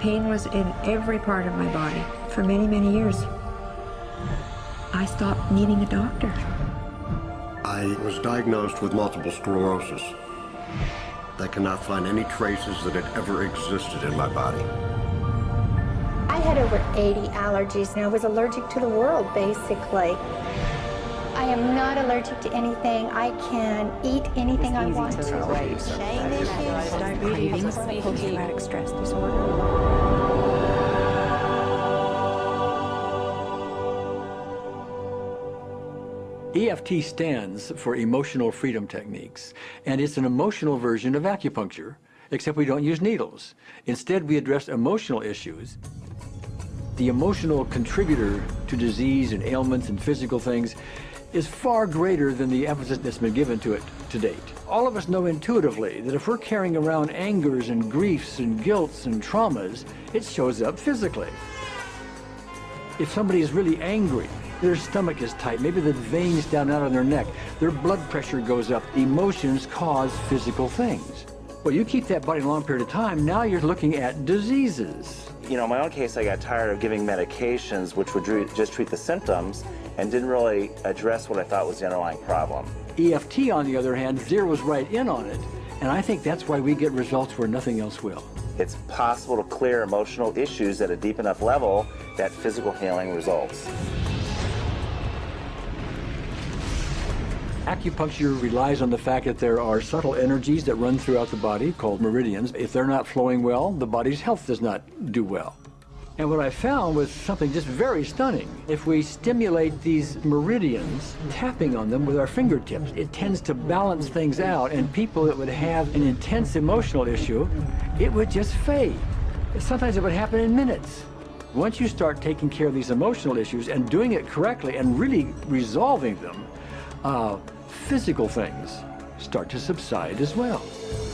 pain was in every part of my body for many, many years. I stopped needing a doctor. I was diagnosed with multiple sclerosis. They cannot find any traces that it ever existed in my body. I had over 80 allergies and I was allergic to the world, basically. I am not allergic to anything. I can eat anything I want to. Chaine issues, Diabetes, post-traumatic stress disorder. EFT stands for Emotional Freedom Techniques, and it's an emotional version of acupuncture, except we don't use needles. Instead, we address emotional issues. The emotional contributor to disease and ailments and physical things is far greater than the emphasis that's been given to it to date. All of us know intuitively that if we're carrying around angers and griefs and guilts and traumas, it shows up physically. If somebody is really angry, their stomach is tight, maybe the veins down out of their neck, their blood pressure goes up, emotions cause physical things. Well, you keep that body a long period of time, now you're looking at diseases. You know, in my own case, I got tired of giving medications which would just treat the symptoms and didn't really address what I thought was the underlying problem. EFT, on the other hand, zeroes right in on it, and I think that's why we get results where nothing else will. It's possible to clear emotional issues at a deep enough level that physical healing results. Acupuncture relies on the fact that there are subtle energies that run throughout the body called meridians. If they're not flowing well, the body's health does not do well. And what I found was something just very stunning. If we stimulate these meridians, tapping on them with our fingertips, it tends to balance things out, and people that would have an intense emotional issue, it would just fade. Sometimes it would happen in minutes. Once you start taking care of these emotional issues and doing it correctly and really resolving them, physical things start to subside as well.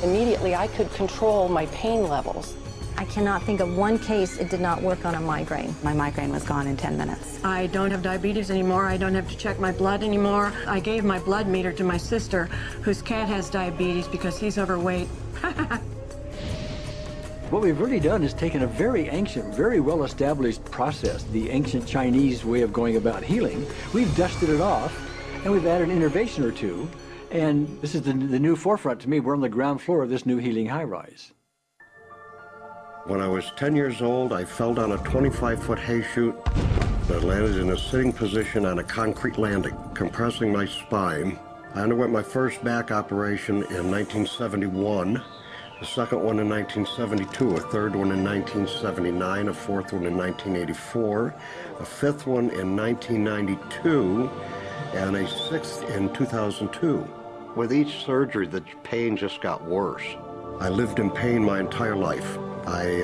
Immediately, I could control my pain levels. I cannot think of one case it did not work on a migraine. My migraine was gone in 10 minutes. I don't have diabetes anymore. I don't have to check my blood anymore. I gave my blood meter to my sister, whose cat has diabetes because he's overweight. What we've really done is taken a very ancient, very well-established process, the ancient Chinese way of going about healing. We've dusted it off, and we've added an innovation or two, and this is the new forefront to me. We're on the ground floor of this new healing high-rise. When I was 10 years old, I fell down a 25-foot hay chute. I landed in a sitting position on a concrete landing, compressing my spine. I underwent my first back operation in 1971, the second one in 1972, a third one in 1979, a fourth one in 1984, a fifth one in 1992, and a sixth in 2002. With each surgery, the pain just got worse. I lived in pain my entire life. I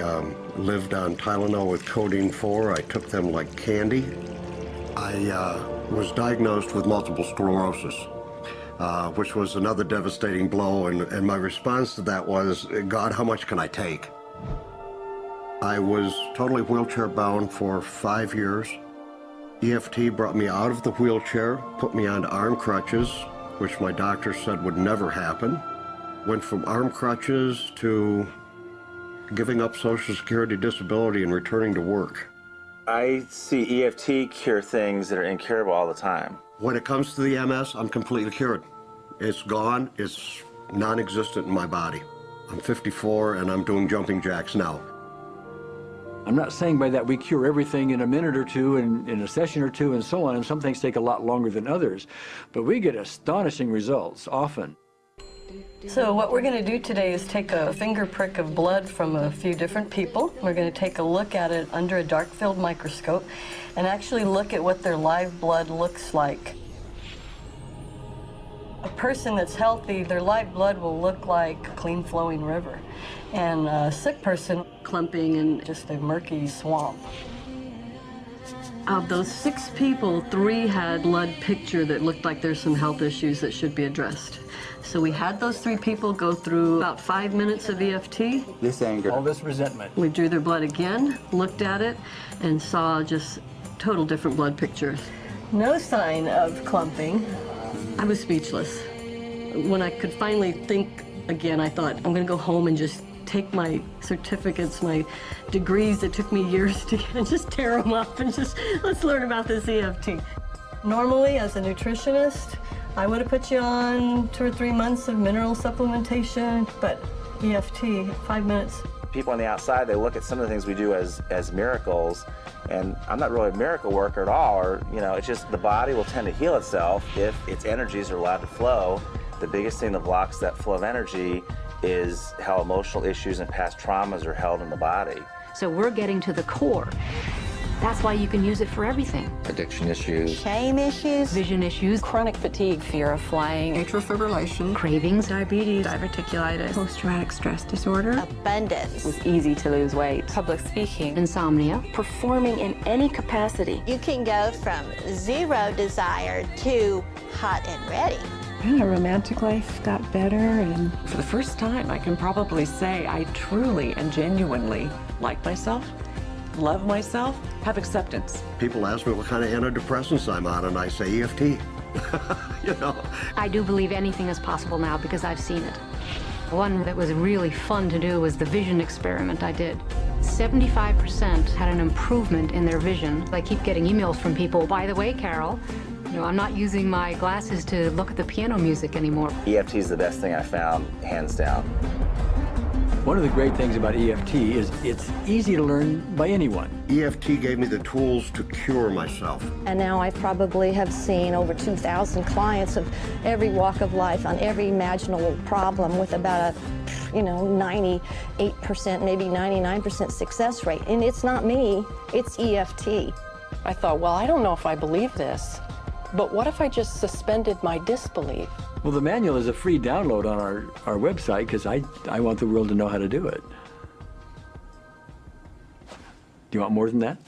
lived on Tylenol with codeine 4. I took them like candy. I was diagnosed with multiple sclerosis, which was another devastating blow, and my response to that was, God, how much can I take? I was totally wheelchair bound for 5 years. EFT brought me out of the wheelchair, put me onto arm crutches, which my doctor said would never happen. Went from arm crutches to giving up Social Security disability and returning to work. I see EFT cure things that are incurable all the time. When it comes to the MS, I'm completely cured. It's gone, it's non-existent in my body. I'm 54 and I'm doing jumping jacks now. I'm not saying by that we cure everything in a minute or two and in a session or two and so on, and some things take a lot longer than others, but we get astonishing results often. So what we're going to do today is take a finger prick of blood from a few different people. We're going to take a look at it under a dark field microscope and actually look at what their live blood looks like. A person that's healthy, their live blood will look like a clean flowing river, and a sick person clumping in just a murky swamp. Of those 6 people, 3 had blood picture that looked like there's some health issues that should be addressed. So we had those 3 people go through about 5 minutes of EFT. This anger. All this resentment. We drew their blood again, looked at it, and saw just total different blood pictures. No sign of clumping. I was speechless. When I could finally think again, I thought, I'm going to go home and just take my certificates, my degrees that took me years to get, and just tear them up and just, let's learn about this EFT. Normally, as a nutritionist, I would have put you on 2 or 3 months of mineral supplementation, but EFT, 5 minutes. People on the outside, they look at some of the things we do as miracles, and I'm not really a miracle worker at all, or, you know, it's just the body will tend to heal itself if its energies are allowed to flow. The biggest thing that blocks that flow of energy is how emotional issues and past traumas are held in the body. So we're getting to the core. That's why you can use it for everything. Addiction issues. Shame issues. Vision issues. Chronic fatigue, fear of flying, Atrial fibrillation, Cravings. diabetes, diverticulitis, post-traumatic stress disorder, Abundance. was easy to lose weight, public speaking, Insomnia. performing in any capacity. You can go from 0 desire to hot and ready. and our romantic life got better, and for the first time I can probably say I truly and genuinely like myself, love myself, have acceptance. People ask me what kind of antidepressants I'm on, and I say EFT. You know. I do believe anything is possible now because I've seen it. One that was really fun to do was the vision experiment I did. 75% had an improvement in their vision. I keep getting emails from people, by the way, Carol, you know, I'm not using my glasses to look at the piano music anymore. EFT is the best thing I found, hands down. One of the great things about EFT is it's easy to learn by anyone. EFT gave me the tools to cure myself. And now I probably have seen over 2,000 clients of every walk of life on every imaginable problem with about a, 98%, maybe 99% success rate. And it's not me, it's EFT. I thought, well, I don't know if I believe this, but what if I just suspended my disbelief? Well, the manual is a free download on our website because I want the world to know how to do it. Do you want more than that?